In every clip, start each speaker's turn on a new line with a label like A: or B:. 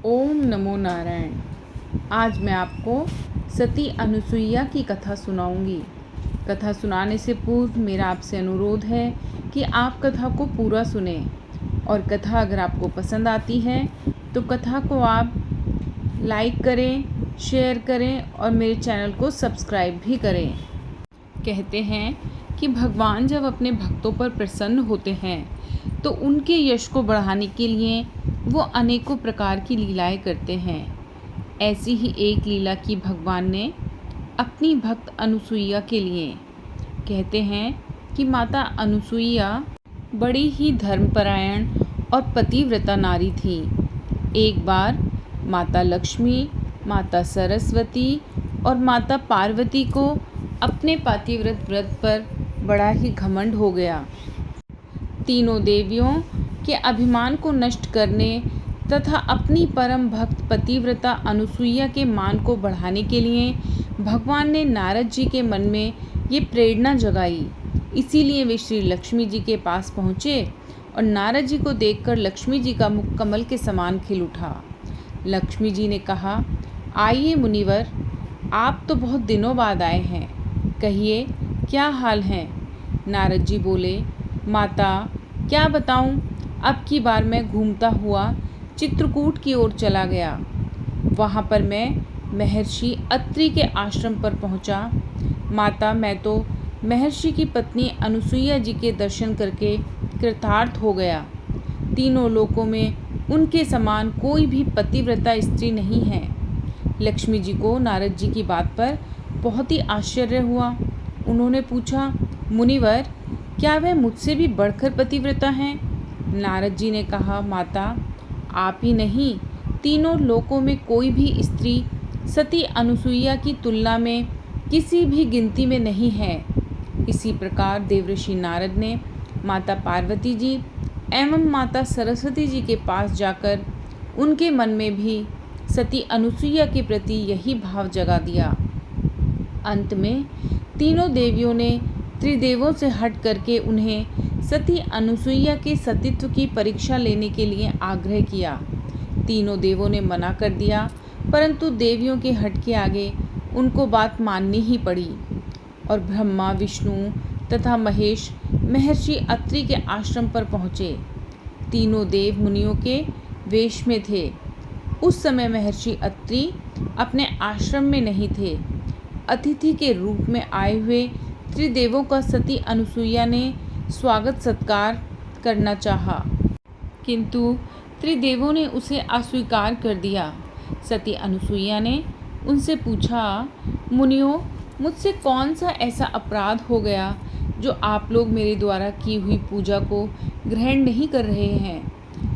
A: ओम नमो नारायण। आज मैं आपको सती अनुसुईया की कथा सुनाऊंगी। कथा सुनाने से पूर्व मेरा आपसे अनुरोध है कि आप कथा को पूरा सुने और कथा अगर आपको पसंद आती है तो कथा को आप लाइक करें, शेयर करें और मेरे चैनल को सब्सक्राइब भी करें। कहते हैं कि भगवान जब अपने भक्तों पर प्रसन्न होते हैं तो उनके यश को बढ़ाने के लिए वो अनेकों प्रकार की लीलाएं करते हैं। ऐसी ही एक लीला की भगवान ने अपनी भक्त अनुसुईया के लिए। कहते हैं कि माता अनुसुईया बड़ी ही धर्मपरायण और पतिव्रता नारी थी। एक बार माता लक्ष्मी, माता सरस्वती और माता पार्वती को अपने पतिव्रत व्रत पर बड़ा ही घमंड हो गया। तीनों देवियों के अभिमान को नष्ट करने तथा अपनी परम भक्त पतिव्रता अनुसुईया के मान को बढ़ाने के लिए भगवान ने नारद जी के मन में ये प्रेरणा जगाई। इसीलिए वे श्री लक्ष्मी जी के पास पहुँचे और नारद जी को देखकर लक्ष्मी जी का मुख कमल के समान खिल उठा। लक्ष्मी जी ने कहा, आइए मुनिवर, आप तो बहुत दिनों बाद आए हैं, कहिए क्या हाल है। नारद जी बोले, माता क्या बताऊं, अब की बार मैं घूमता हुआ चित्रकूट की ओर चला गया। वहाँ पर मैं महर्षि अत्रि के आश्रम पर पहुँचा। माता मैं तो महर्षि की पत्नी अनुसुईया जी के दर्शन करके कृतार्थ हो गया। तीनों लोकों में उनके समान कोई भी पतिव्रता स्त्री नहीं है। लक्ष्मी जी को नारद जी की बात पर बहुत ही आश्चर्य हुआ। उन्होंने पूछा, मुनिवर क्या वह मुझसे भी बढ़कर पतिव्रता हैं? नारद जी ने कहा, माता आप ही नहीं, तीनों लोकों में कोई भी स्त्री सती अनुसुईया की तुलना में किसी भी गिनती में नहीं है। इसी प्रकार देवर्षि नारद ने माता पार्वती जी एवं माता सरस्वती जी के पास जाकर उनके मन में भी सती अनुसुईया के प्रति यही भाव जगा दिया। अंत में तीनों देवियों ने त्रिदेवों से हट करके उन्हें सती अनुसुईया के सतीत्व की परीक्षा लेने के लिए आग्रह किया। तीनों देवों ने मना कर दिया, परंतु देवियों के हट के आगे उनको बात माननी ही पड़ी और ब्रह्मा, विष्णु तथा महेश महर्षि अत्रि के आश्रम पर पहुँचे। तीनों देव मुनियों के वेश में थे। उस समय महर्षि अत्रि अपने आश्रम में नहीं थे। अतिथि के रूप में आए हुए त्रिदेवों का सती अनुसुईया ने स्वागत सत्कार करना चाहा, किंतु त्रिदेवों ने उसे अस्वीकार कर दिया। सती अनुसुईया ने उनसे पूछा, मुनियों मुझसे कौन सा ऐसा अपराध हो गया जो आप लोग मेरे द्वारा की हुई पूजा को ग्रहण नहीं कर रहे हैं?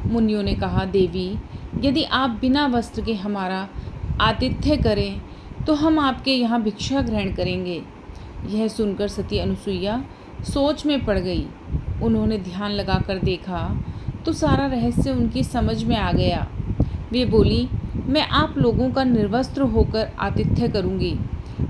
A: मुनियों ने कहा, देवी यदि आप बिना वस्त्र के हमारा आतिथ्य करें तो हम आपके यहाँ भिक्षा ग्रहण करेंगे। यह सुनकर सती अनुसुईया सोच में पड़ गई। उन्होंने ध्यान लगाकर देखा तो सारा रहस्य उनकी समझ में आ गया। वे बोली, मैं आप लोगों का निर्वस्त्र होकर आतिथ्य करूंगी।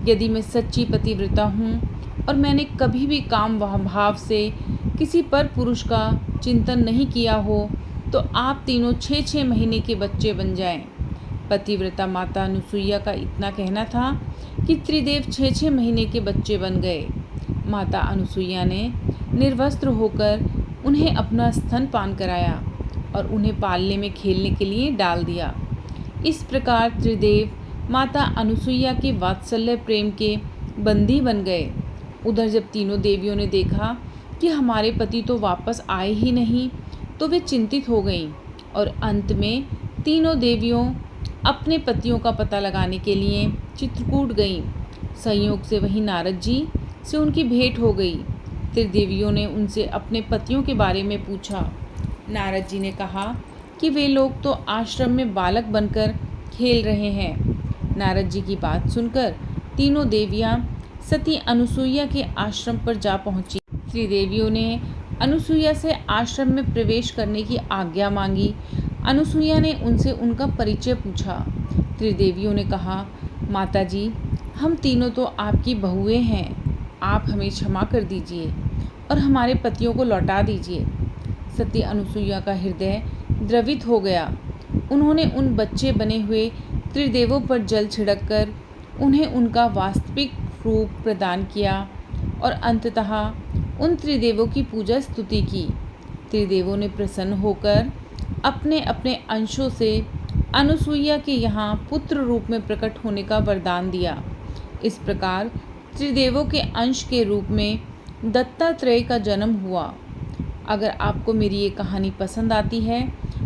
A: यदि मैं सच्ची पतिव्रता हूँ और मैंने कभी भी काम भाव से किसी पर पुरुष का चिंतन नहीं किया हो तो आप तीनों 6-6 महीने के बच्चे बन जाएं। पतिव्रता माता अनुसुईया का इतना कहना था कि त्रिदेव 6-6 महीने के बच्चे बन गए। माता अनुसुईया ने निर्वस्त्र होकर उन्हें अपना स्तनपान कराया और उन्हें पालने में खेलने के लिए डाल दिया। इस प्रकार त्रिदेव माता अनुसुईया के वात्सल्य प्रेम के बंदी बन गए। उधर जब तीनों देवियों ने देखा कि हमारे पति तो वापस आए ही नहीं तो वे चिंतित हो गईं और अंत में तीनों देवियों अपने पतियों का पता लगाने के लिए चित्रकूट गईं। संयोग से वहीं नारद जी से उनकी भेंट हो गई। त्रिदेवियों ने उनसे अपने पतियों के बारे में पूछा। नारद जी ने कहा कि वे लोग तो आश्रम में बालक बनकर खेल रहे हैं। नारद जी की बात सुनकर तीनों देवियां सती अनुसुईया के आश्रम पर जा पहुंची। त्रिदेवियों ने अनुसुईया से आश्रम में प्रवेश करने की आज्ञा मांगी। अनुसुईया ने उनसे उनका परिचय पूछा। त्रिदेवियों ने कहा, माता जी हम तीनों तो आपकी बहुएं हैं, आप हमें क्षमा कर दीजिए और हमारे पतियों को लौटा दीजिए। सती अनुसुईया का हृदय द्रवित हो गया। उन्होंने उन बच्चे बने हुए त्रिदेवों पर जल छिड़ककर उन्हें उनका वास्तविक रूप प्रदान किया और अंततः उन त्रिदेवों की पूजा स्तुति की। त्रिदेवों ने प्रसन्न होकर अपने अपने अंशों से अनुसुईया के यहाँ पुत्र रूप में प्रकट होने का वरदान दिया। इस प्रकार त्रिदेवों के अंश के रूप में दत्तात्रेय का जन्म हुआ। अगर आपको मेरी ये कहानी पसंद आती है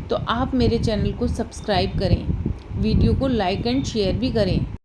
A: तो आप मेरे चैनल को सब्सक्राइब करें, वीडियो को लाइक एंड शेयर भी करें।